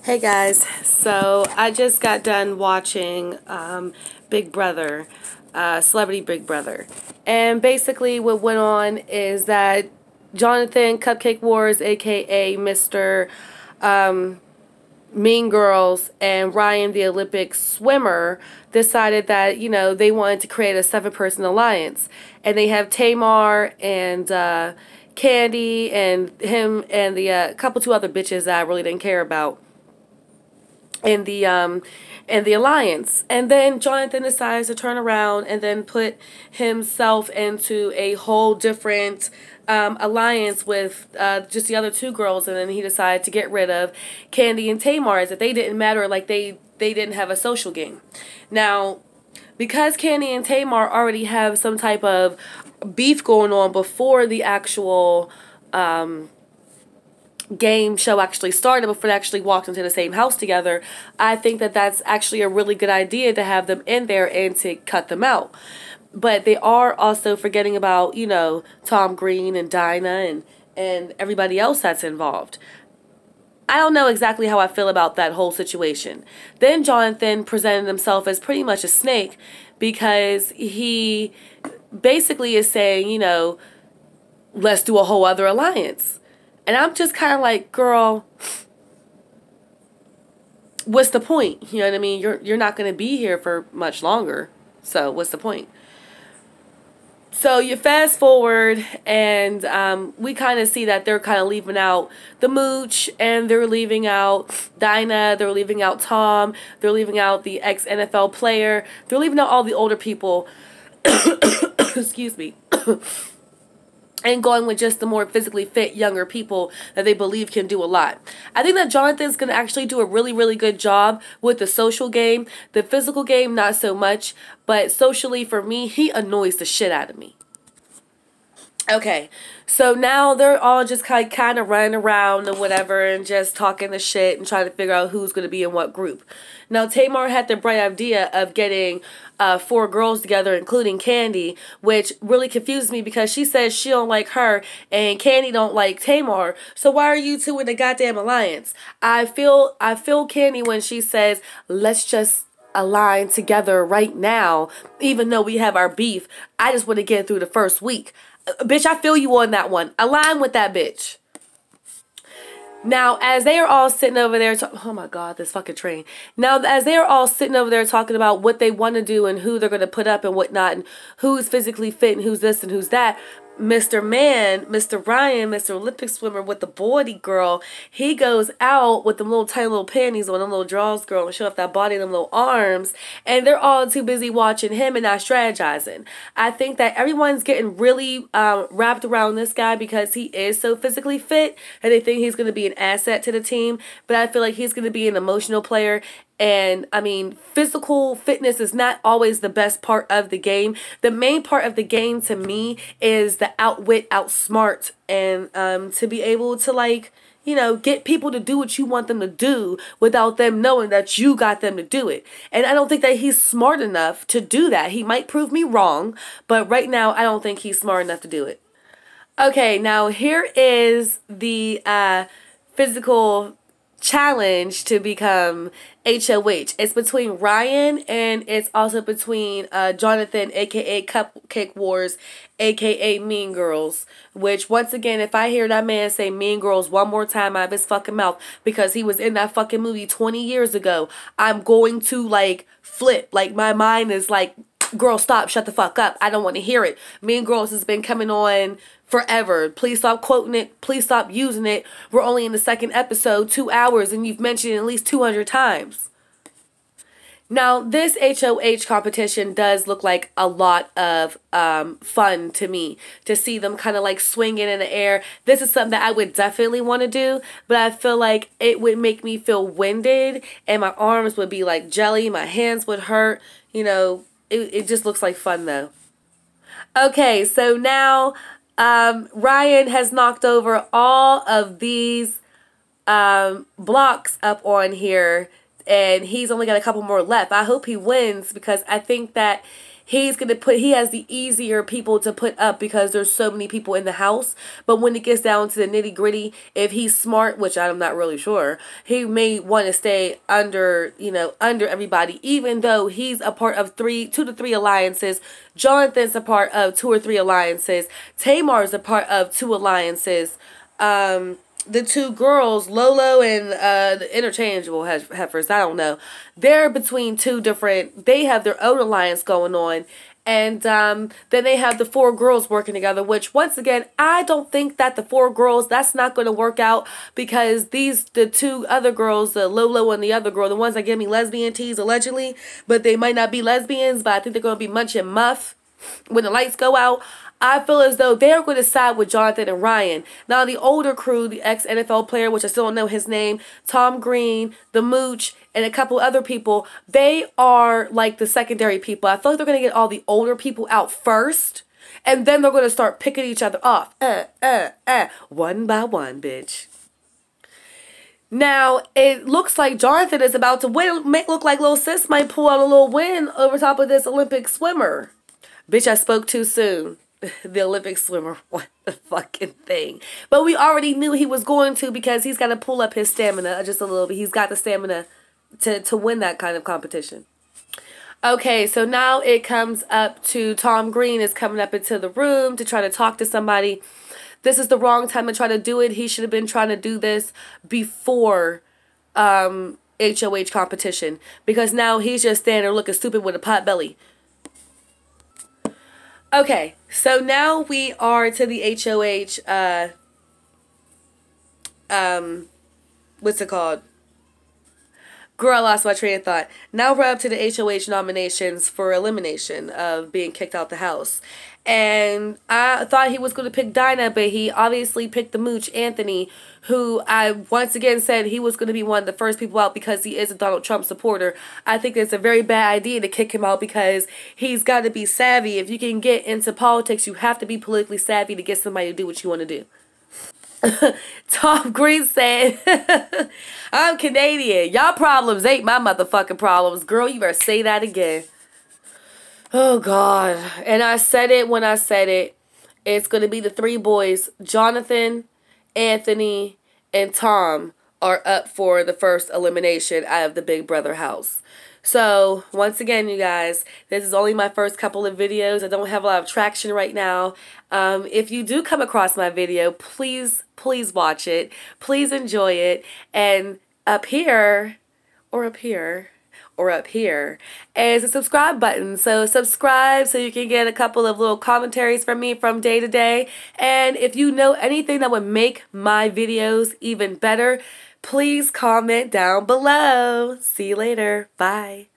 Hey guys, so I just got done watching Big Brother, Celebrity Big Brother. And basically what went on is that Jonathan Cupcake Wars, aka Mr. Mean Girls, and Ryan the Olympic swimmer decided that, they wanted to create a 7-person alliance. And they have Tamar and Candy and him and the couple two other bitches that I really didn't care about in the alliance. And then Jonathan decides to turn around and then put himself into a whole different alliance with just the other two girls, and then he decided to get rid of Candy and Tamar, as if they didn't matter, like they didn't have a social game. Now, because Candy and Tamar already have some type of beef going on before the actual game show actually started, before they actually walked into the same house together, I think that that's actually a really good idea to have them in there and to cut them out. But they are also forgetting about, Tom Green and Dinah and everybody else that's involved. I don't know exactly how I feel about that whole situation. Then Jonathan presented himself as pretty much a snake, because he basically is saying, let's do a whole other alliance. And I'm just kind of like, girl, what's the point? You know what I mean? You're not going to be here for much longer. So what's the point? So you fast forward, and we kind of see that they're kind of leaving out the mooch, and they're leaving out Dinah, they're leaving out Tom, they're leaving out the ex-NFL player, they're leaving out all the older people, excuse me, and going with just the more physically fit younger people that they believe can do a lot. I think that Jonathan's going to actually do a really, really good job with the social game. The physical game, not so much. But socially, for me, he annoys the shit out of me. Okay, so now they're all just kind of running around or whatever and just talking the shit and trying to figure out who's going to be in what group. Now, Tamar had the bright idea of getting 4 girls together, including Candy, which really confused me, because she says she don't like her and Candy don't like Tamar. So why are you two in the goddamn alliance? I feel Candy when she says, let's just align together right now, even though we have our beef. I just want to get through the first week. Bitch, I feel you on that one. Align with that bitch. Now, as they are all sitting over there, oh my God, this fucking train. Now, as they are all sitting over there talking about what they want to do and who they're going to put up and whatnot, and who's physically fit and who's this and who's that, Mr. Ryan, Mr. Olympic swimmer with the body girl, he goes out with them little tiny little panties on, them little drawers, girl, and show off that body and them little arms, and they're all too busy watching him and not strategizing. I think that everyone's getting really wrapped around this guy because he is so physically fit, and they think he's going to be an asset to the team, but I feel like he's going to be an emotional player. And I mean, physical fitness is not always the best part of the game. The main part of the game to me is the outwit, outsmart, and to be able to get people to do what you want them to do without them knowing that you got them to do it. And I don't think that he's smart enough to do that. He might prove me wrong, but right now I don't think he's smart enough to do it. Okay, now here is the physical challenge to become HOH. It's between Ryan, and it's also between Jonathan, aka Cupcake Wars, aka Mean Girls, which, once again, if I hear that man say Mean Girls one more time out of his fucking mouth, because he was in that fucking movie 20 years ago, I'm going to flip. My mind is like, girl, stop, shut the fuck up. I don't want to hear it. Mean Girls has been coming on forever. Please stop quoting it. Please stop using it. We're only in the 2nd episode, 2 hours, and you've mentioned it at least 200 times. Now, this HOH competition does look like a lot of fun to me, to see them kind of swinging in the air. This is something that I would definitely want to do, but I feel like it would make me feel winded, and my arms would be like jelly, my hands would hurt. It just looks like fun, though. Okay, so now Ryan has knocked over all of these blocks up on here, and he's only got a couple more left. I hope he wins, because I think that he has the easier people to put up because there's so many people in the house. But when it gets down to the nitty gritty, if he's smart, which I'm not really sure, he may want to stay under, under everybody, even though he's a part of 2 to 3 alliances. Jonathan's a part of 2 or 3 alliances. Tamar's a part of 2 alliances. The 2 girls, Lolo and the interchangeable heifers, I don't know. They're between 2 different, they have their own alliance going on. And then they have the 4 girls working together, which once again, I don't think that the 4 girls, that's not going to work out, because the 2 other girls, the Lolo and the other girl, the ones that give me lesbian teas allegedly, but they might not be lesbians, but I think they're going to be Munch and Muff when the lights go out. I feel as though they're going to side with Jonathan and Ryan. Now, the older crew, the ex-NFL player, which I still don't know his name, Tom Green, the Mooch, and a couple other people, they are like the secondary people. I feel like they're going to get all the older people out first, and then they're going to start picking each other off. One by one, bitch. Now, it looks like Jonathan is about to win. Make look like Lil Sis might pull out a little win over top of this Olympic swimmer. Bitch, I spoke too soon. The Olympic swimmer, what the fucking thing. But we already knew he was going to, because he's got to pull up his stamina just a little bit. He's got the stamina to win that kind of competition. Okay, so now it comes up to Tom Green is coming up into the room to try to talk to somebody. This is the wrong time to try to do it. He should have been trying to do this before HOH competition, because now he's just standing there looking stupid with a pot belly. Okay, so now we are to the HOH, what's it called? Girl, I lost my train of thought. Now we're up to the HOH nominations for elimination of being kicked out the house. And I thought he was going to pick Dinah, but he obviously picked the Mooch, Anthony, who I once again said he was going to be one of the first people out because he is a Donald Trump supporter. I think it's a very bad idea to kick him out, because he's got to be savvy. If you can get into politics, you have to be politically savvy to get somebody to do what you want to do. Tom Green said, I'm Canadian. Y'all problems ain't my motherfucking problems. Girl, you better say that again. Oh, God. And I said it when I said it. It's going to be the 3 boys. Jonathan, Anthony, and Tom are up for the first elimination out of the Big Brother house. So, once again, you guys, this is only my first couple of videos. I don't have a lot of traction right now. If you do come across my video, please watch it. Please enjoy it. And up here, or up here, or up here is a subscribe button. So subscribe so you can get a couple of little commentaries from me from day to day. And if you know anything that would make my videos even better, please comment down below. See you later. Bye.